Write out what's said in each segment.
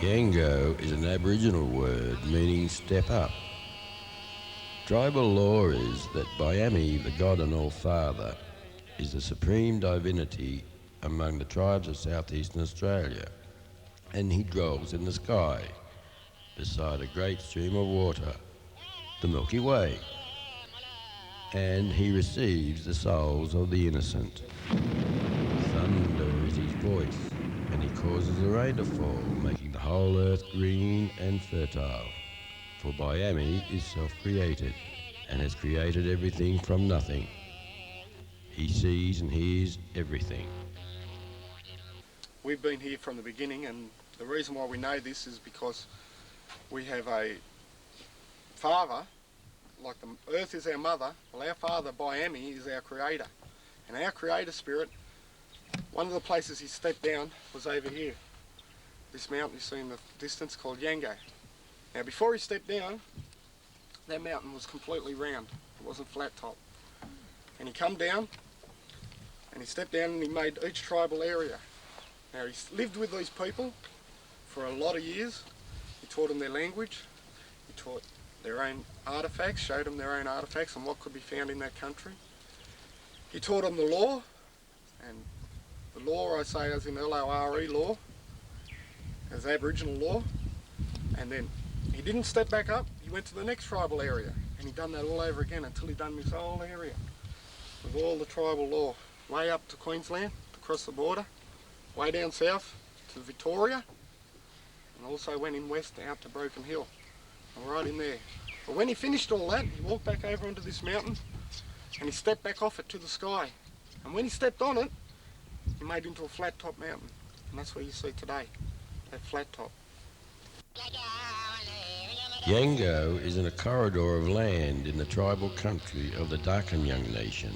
Yango is an Aboriginal word meaning step up. Tribal lore is that Biami, the God and All-Father, is the supreme divinity among the tribes of southeastern Australia, and he dwells in the sky beside a great stream of water, the Milky Way, and he receives the souls of the innocent. Thunder is his voice, and he causes the rain to fall, making the whole earth green and fertile. For Biami is self-created, and has created everything from nothing. He sees and hears everything. We've been here from the beginning, and the reason why we know this is because we have a father, like the earth is our mother. Well, our father, Biami, is our creator. And our creator spirit, one of the places he stepped down was over here. This mountain you see in the distance called Yango. Now before he stepped down, that mountain was completely round. It wasn't flat top. And he come down, and he stepped down and he made each tribal area. Now he lived with these people for a lot of years. He taught them their language. He taught their own artefacts, showed them their own artefacts and what could be found in that country. He taught them the law, and the law I say as in LORE law, as Aboriginal law. And then he didn't step back up, he went to the next tribal area, and he done that all over again until he done this whole area with all the tribal law, way up to Queensland, across the border, way down south to Victoria, and also went in west out to Broken Hill, and right in there. But when he finished all that, he walked back over onto this mountain, and he stepped back off it to the sky. And when he stepped on it, he made it into a flat top mountain, and that's what you see today, that flat top. Yengo is in a corridor of land in the tribal country of the Darkinjung nation.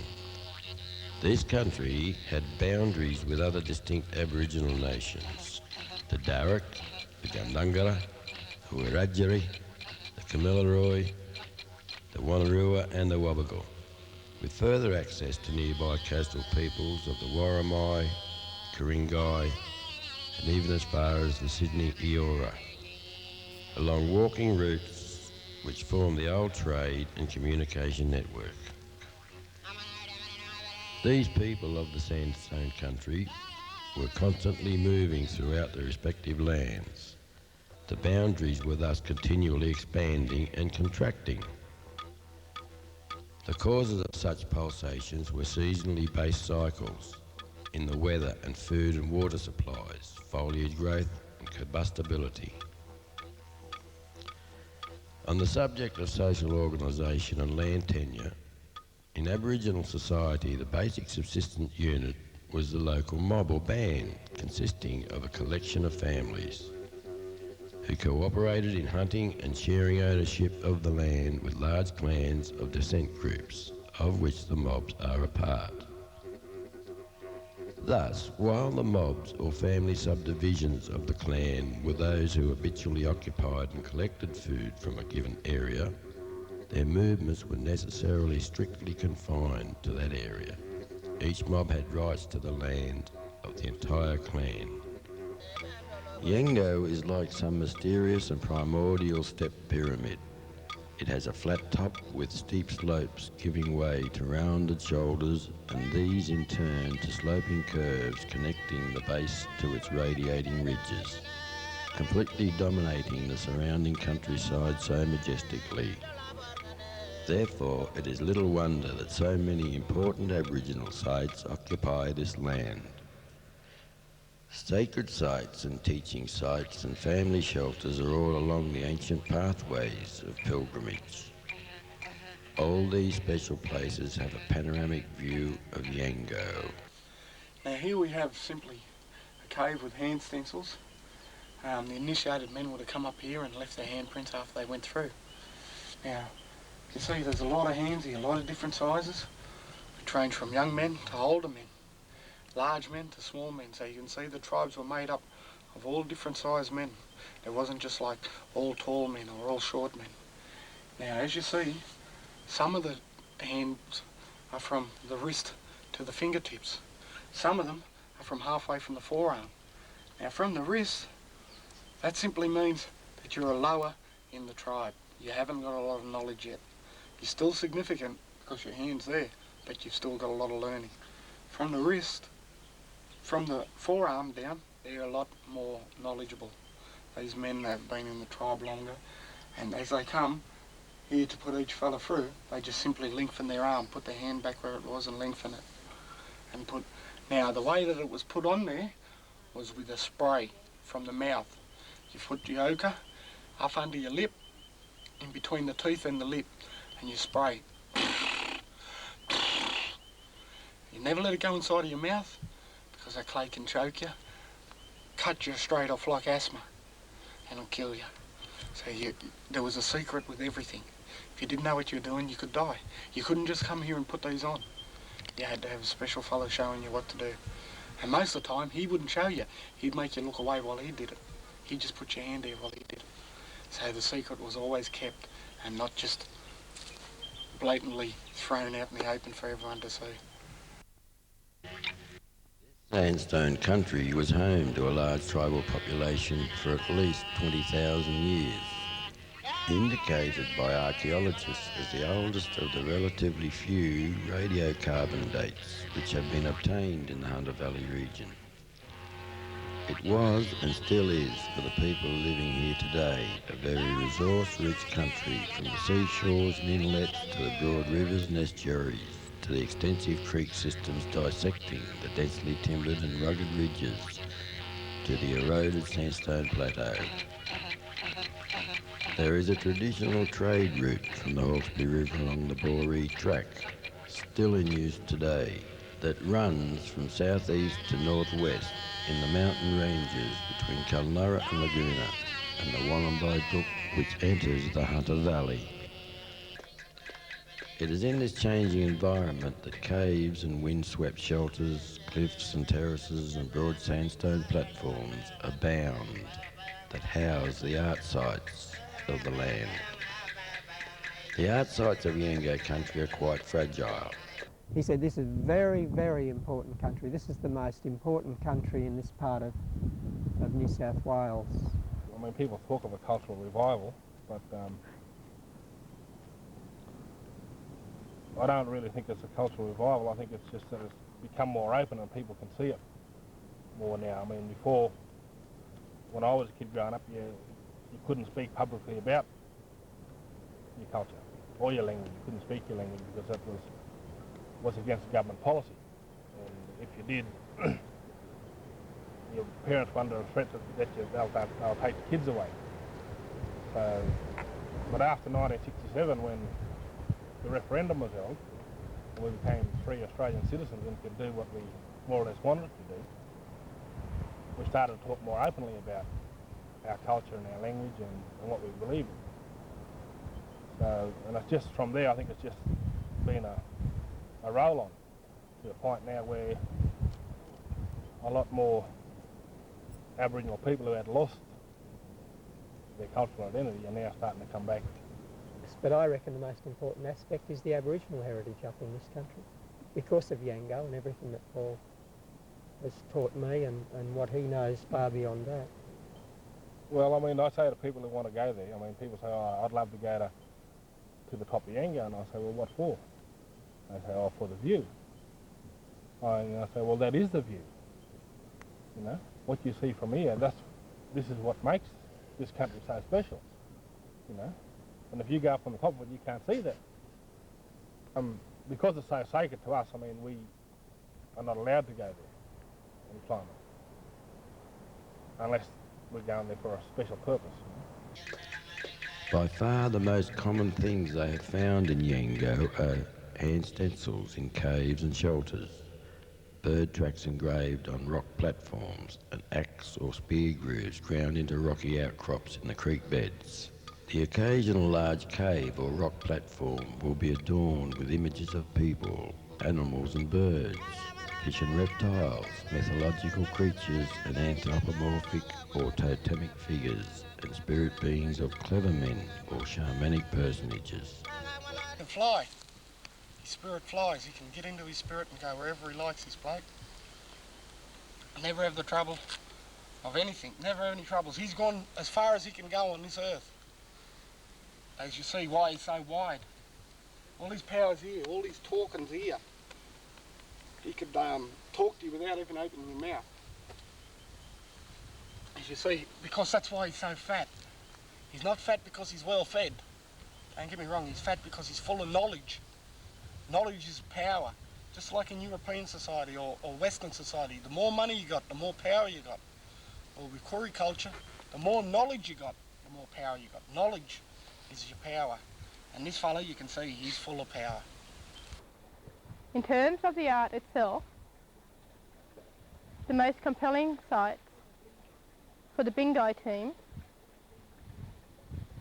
This country had boundaries with other distinct Aboriginal nations, the Daruk, the Gundungara, the Wiradjuri, the Kamilaroi, the Wonnarua and the Wabagal, with further access to nearby coastal peoples of the Worimi, Ku-ring-gai, and even as far as the Sydney Eora, along walking routes which form the old trade and communication network. These people of the Sandstone country were constantly moving throughout their respective lands. The boundaries were thus continually expanding and contracting. The causes of such pulsations were seasonally based cycles in the weather and food and water supplies, foliage growth and combustibility. On the subject of social organisation and land tenure, in Aboriginal society the basic subsistence unit was the local mob or band, consisting of a collection of families who cooperated in hunting and sharing ownership of the land with large clans of descent groups, of which the mobs are a part. Thus, while the mobs or family subdivisions of the clan were those who habitually occupied and collected food from a given area, their movements were necessarily strictly confined to that area. Each mob had rights to the land of the entire clan. Yengo is like some mysterious and primordial step pyramid. It has a flat top with steep slopes giving way to rounded shoulders, and these in turn to sloping curves connecting the base to its radiating ridges, completely dominating the surrounding countryside so majestically. Therefore, it is little wonder that so many important Aboriginal sites occupy this land. Sacred sites and teaching sites and family shelters are all along the ancient pathways of pilgrimage. All these special places have a panoramic view of Yango. Now here we have simply a cave with hand stencils. The initiated men would have come up here and left their handprints after they went through. Now, you see there's a lot of hands here, a lot of different sizes, which range from young men to older men, large men to small men. So you can see the tribes were made up of all different sized men. It wasn't just like all tall men or all short men. Now as you see, some of the hands are from the wrist to the fingertips. Some of them are from halfway from the forearm. Now from the wrist That simply means that you're a lower in the tribe. You haven't got a lot of knowledge yet. You're still significant because your hand's there, but you've still got a lot of learning. From the wrist, from the forearm down, they're a lot more knowledgeable. These men that have been in the tribe longer, and as they come here to put each fella through, they just simply lengthen their arm, put their hand back where it was and lengthen it. And put. Now the way that it was put on there was with a spray from the mouth. You put your ochre up under your lip, in between the teeth and the lip, and you spray. You never let it go inside of your mouth, because that clay can choke you, cut you straight off like asthma, and it'll kill you. So there was a secret with everything. If you didn't know what you were doing, you could die. You couldn't just come here and put these on. You had to have a special fellow showing you what to do. And most of the time, he wouldn't show you. He'd make you look away while he did it. He'd just put your hand there while he did it. So the secret was always kept and not just blatantly thrown out in the open for everyone to see. Sandstone country was home to a large tribal population for at least 20,000 years, indicated by archaeologists as the oldest of the relatively few radiocarbon dates which have been obtained in the Hunter Valley region. It was and still is, for the people living here today, a very resource-rich country, from the seashores and inlets to the broad rivers and estuaries, to the extensive creek systems dissecting the densely timbered and rugged ridges, to the eroded sandstone plateau. There is a traditional trade route from the Hawkesbury River along the Boree Track, still in use today, that runs from southeast to northwest in the mountain ranges between Kulnurra and Laguna and the Wollombi Brook, which enters the Hunter Valley. It is in this changing environment that caves and wind-swept shelters, cliffs and terraces and broad sandstone platforms abound that house the art sites of the land. The art sites of Yengo country are quite fragile. He said this is very, very important country. This is the most important country in this part of New South Wales. I mean, people talk of a cultural revival, but I don't really think it's a cultural revival. I think it's just that it's become more open and people can see it more now. I mean, before, when I was a kid growing up, you couldn't speak publicly about your culture or your language. You couldn't speak your language because that was against government policy. And if you did, your parents were under a threat that they'll take the kids away. So, but after 1967, when the referendum was held, and we became free Australian citizens and could do what we more or less wanted to do, we started to talk more openly about our culture and our language and what we believe in. So, and it's just from there, I think it's just been a roll-on to a point now where a lot more Aboriginal people who had lost their cultural identity are now starting to come back. But I reckon the most important aspect is the Aboriginal heritage up in this country, because of Yango and everything that Paul has taught me and what he knows far beyond that. Well, I mean, I say to people who want to go there, I mean, people say, oh, I'd love to go to the top of Yango, and I say, well, what for? They say, oh, for the view. I say, well, that is the view. You know, what you see from here, this is what makes this country so special, you know. And if you go up on the top of it, you can't see that. Because it's so sacred to us, I mean, we are not allowed to go there and climb it, unless we're going there for a special purpose. You know? By far the most common things they have found in Yengo are hand stencils in caves and shelters, bird tracks engraved on rock platforms, and axe or spear grooves ground into rocky outcrops in the creek beds. The occasional large cave or rock platform will be adorned with images of people, animals and birds, fish and reptiles, mythological creatures and anthropomorphic or totemic figures, and spirit beings of clever men or shamanic personages. He can fly. His spirit flies. He can get into his spirit and go wherever he likes, this bloke. Never have the trouble of anything, never any troubles. He's gone as far as he can go on this earth. As you see why he's so wide. All his power's here, all his talking's here. He could talk to you without even opening your mouth. As you see, because that's why he's so fat. He's not fat because he's well fed. Don't get me wrong, he's fat because he's full of knowledge. Knowledge is power. Just like in European society or Western society, the more money you got, the more power you got. Or with Koori culture, the more knowledge you got, the more power you got. Knowledge is your power. And this fella, you can see, he's full of power. In terms of the art itself, the most compelling sight for the Binghai team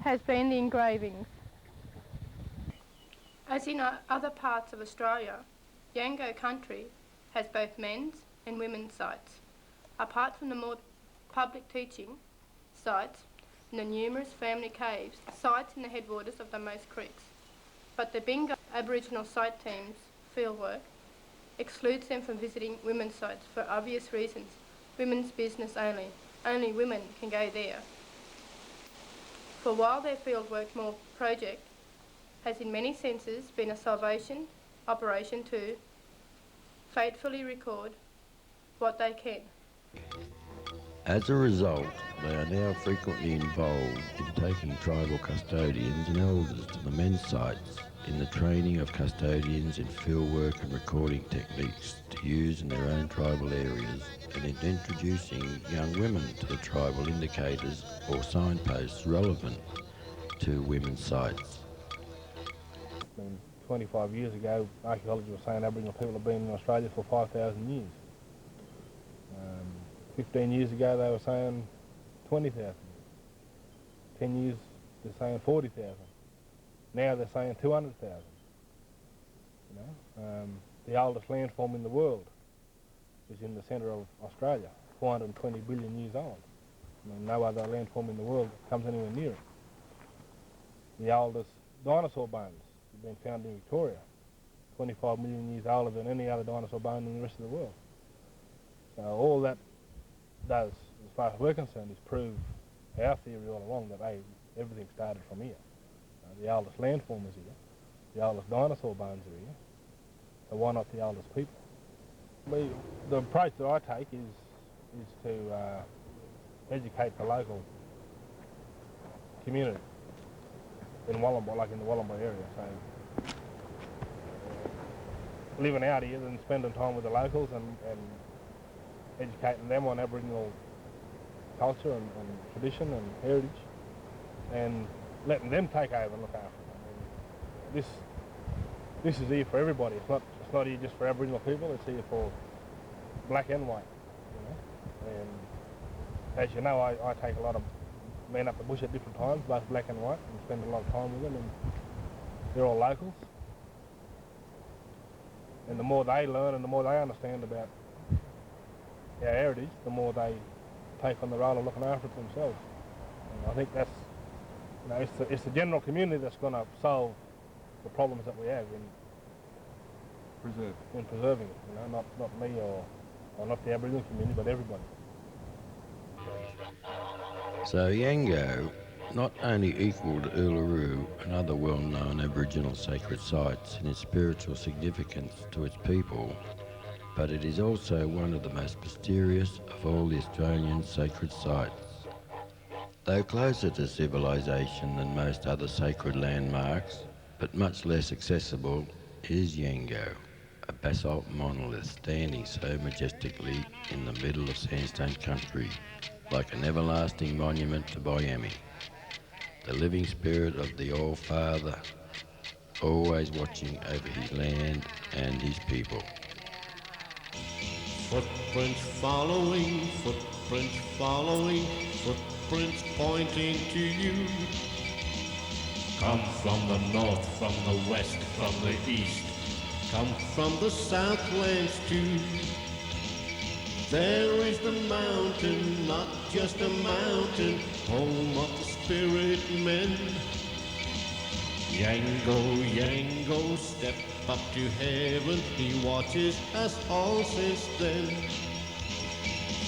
has been the engravings. As in other parts of Australia, Yango country has both men's and women's sites. Apart from the more public teaching sites and the numerous family caves, sites in the headwaters of the most creeks. But the Binghai Aboriginal site team's fieldwork excludes them from visiting women's sites for obvious reasons. Women's business only. Only women can go there. For while their fieldwork more project has in many senses been a salvation operation to faithfully record what they can. As a result, they are now frequently involved in taking tribal custodians and elders to the men's sites in the training of custodians in fieldwork and recording techniques to use in their own tribal areas, and in introducing young women to the tribal indicators or signposts relevant to women's sites. 25 years ago, archaeologists were saying Aboriginal people have been in Australia for 5,000 years. 15 years ago they were saying 20,000. 10 years they're saying 40,000. Now they're saying 200,000. You know, the oldest landform in the world is in the centre of Australia, 420 billion years old. I mean, no other landform in the world comes anywhere near it. The oldest dinosaur bones have been found in Victoria, 25 million years older than any other dinosaur bone in the rest of the world. So all that does, as far as we're concerned, is prove our theory all along that everything started from here. The oldest landform is here, the oldest dinosaur bones are here, so why not the oldest people? The approach that I take is to educate the local community in Wollombi, like in the Wollombi area. So living out here and spending time with the locals and educating them on Aboriginal culture and tradition and heritage, and letting them take over and look after it. I mean, this is here for everybody. It's not here just for Aboriginal people. It's here for black and white. You know? And as you know, I take a lot of men up the bush at different times, both black and white, and spend a lot of time with them. And they're all locals. And the more they learn and the more they understand about our heritage, the more they take on the role of looking after it themselves. And I think that's, you know, it's the general community that's going to solve the problems that we have in preserving it. You know, not me or not the Aboriginal community, but everybody. So Yango not only equalled Uluru and other well-known Aboriginal sacred sites in its spiritual significance to its people, but it is also one of the most mysterious of all the Australian sacred sites. Though closer to civilization than most other sacred landmarks, but much less accessible, is Yengo, a basalt monolith standing so majestically in the middle of sandstone country, like an everlasting monument to Miami, the living spirit of the All-Father, always watching over his land and his people. Footprints following, footprints following, footprints pointing to you. Come from the north, from the west, from the east, come from the southlands too. There is the mountain, not just a mountain, home of the spirit men. Yango, Yango, step up to heaven, he watches us all since then.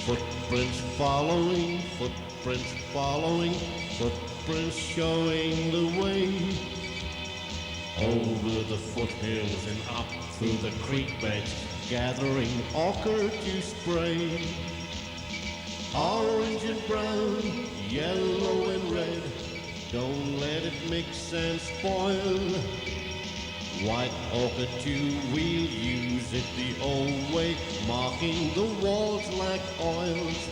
Footprints Footprints following, footprints showing the way. Over the foothills and up through the creek beds, gathering ochre to spray. Orange and brown, yellow and red, don't let it mix and spoil. White ochre too, we'll use it the old way, marking the walls like oils.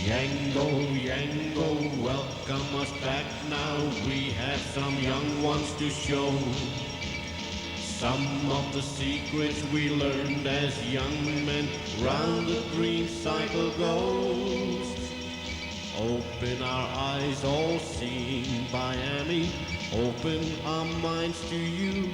Yango, Yango, welcome us back now, we have some young ones to show. Some of the secrets we learned as young men, round the green cycle goes. Open our eyes, all seen by Amy, open our minds to you.